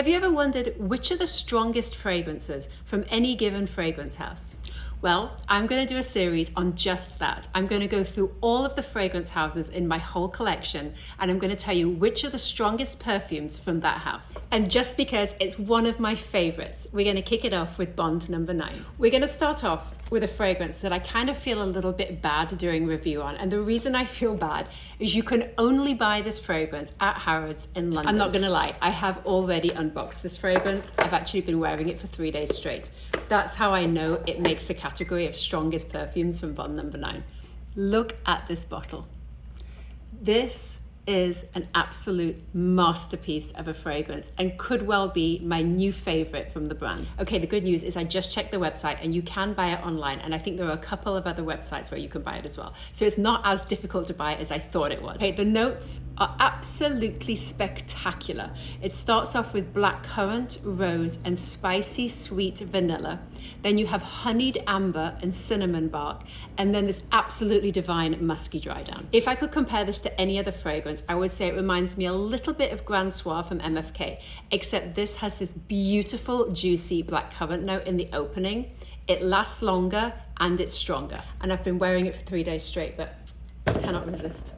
Have you ever wondered which are the strongest fragrances from any given fragrance house? Well, I'm going to do a series on just that. I'm going to go through all of the fragrance houses in my whole collection, and I'm going to tell you which are the strongest perfumes from that house. And just because it's one of my favorites, we're going to kick it off with Bond number 9. We're going to start off with a fragrance that I kind of feel a little bit bad doing review on. And the reason I feel bad is you can only buy this fragrance at Harrods in London. I'm not going to lie, I have already unboxed this fragrance. I've actually been wearing it for 3 days straight. That's how I know it makes the category of strongest perfumes from Bond number 9. Look at this bottle. This is an absolute masterpiece of a fragrance and could well be my new favorite from the brand. Okay, the good news is I just checked the website and you can buy it online, and I think there are a couple of other websites where you can buy it as well. So it's not as difficult to buy as I thought it was. Okay, the notes are absolutely spectacular. It starts off with blackcurrant, rose, and spicy sweet vanilla. Then you have honeyed amber and cinnamon bark, and then this absolutely divine musky dry down. If I could compare this to any other fragrance, I would say it reminds me a little bit of Grand Soir from MFK, except this has this beautiful, juicy blackcurrant note in the opening. It lasts longer and it's stronger. And I've been wearing it for 3 days straight, but cannot resist.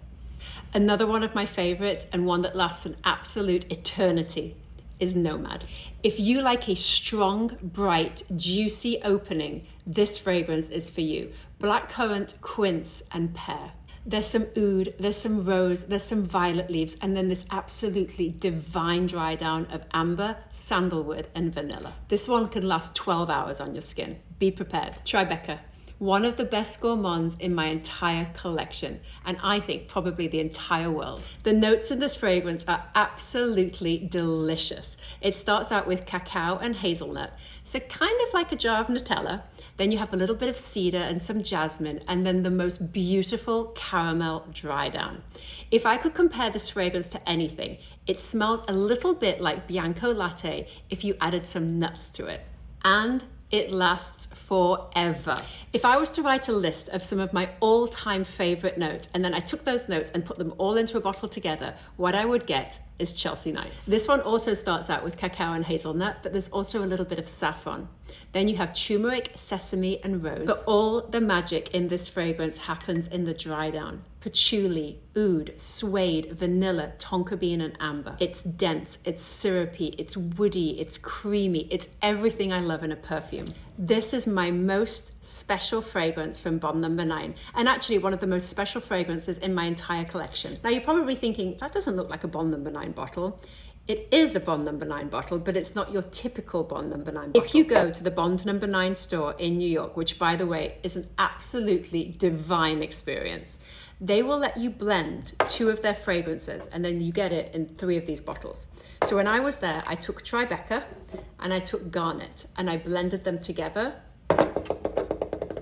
Another one of my favorites, and one that lasts an absolute eternity, is Nomad. If you like a strong, bright, juicy opening, this fragrance is for you. Blackcurrant, quince, and pear. There's some oud, there's some rose, there's some violet leaves, and then this absolutely divine dry down of amber, sandalwood, and vanilla. This one can last 12 hours on your skin. Be prepared. Tribeca, one of the best gourmands in my entire collection, and I think probably the entire world. The notes in this fragrance are absolutely delicious. It starts out with cacao and hazelnut, so kind of like a jar of Nutella. Then you have a little bit of cedar and some jasmine, and then the most beautiful caramel dry down. If I could compare this fragrance to anything, it smells a little bit like Bianco Latte if you added some nuts to it. And it lasts forever. If I was to write a list of some of my all-time favorite notes, and then I took those notes and put them all into a bottle together, what I would get is Chelsea Nights. This one also starts out with cacao and hazelnut, but there's also a little bit of saffron. Then you have turmeric, sesame, and rose. But all the magic in this fragrance happens in the dry down. Patchouli, oud, suede, vanilla, tonka bean, and amber. It's dense, it's syrupy, it's woody, it's creamy, it's everything I love in a perfume. This is my most special fragrance from Bond number 9, and actually one of the most special fragrances in my entire collection. Now you're probably thinking, that doesn't look like a Bond number 9 bottle. It is a Bond number 9 bottle, but it's not your typical Bond number 9 bottle. If you go to the Bond number 9 store in New York, which by the way is an absolutely divine experience, they will let you blend 2 of their fragrances, and then you get it in 3 of these bottles. So when I was there, I took Tribeca and I took Garnet, and I blended them together,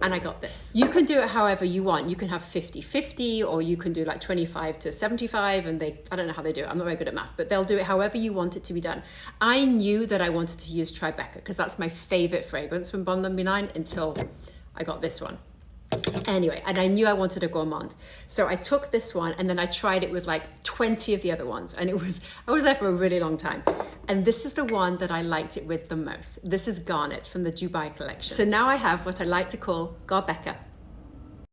and I got this. You can do it however you want. You can have 50-50, or you can do like 25 to 75, and I don't know how they do it. I'm not very good at math, but they'll do it however you want it to be done. I knew that I wanted to use Tribeca because that's my favorite fragrance from Bond number 9 until I got this one. Anyway, and I knew I wanted a gourmand. So I took this one and then I tried it with like 20 of the other ones, and I was there for a really long time. And this is the one that I liked it with the most. This is Garnet from the Dubai collection. So now I have what I like to call Garbeca.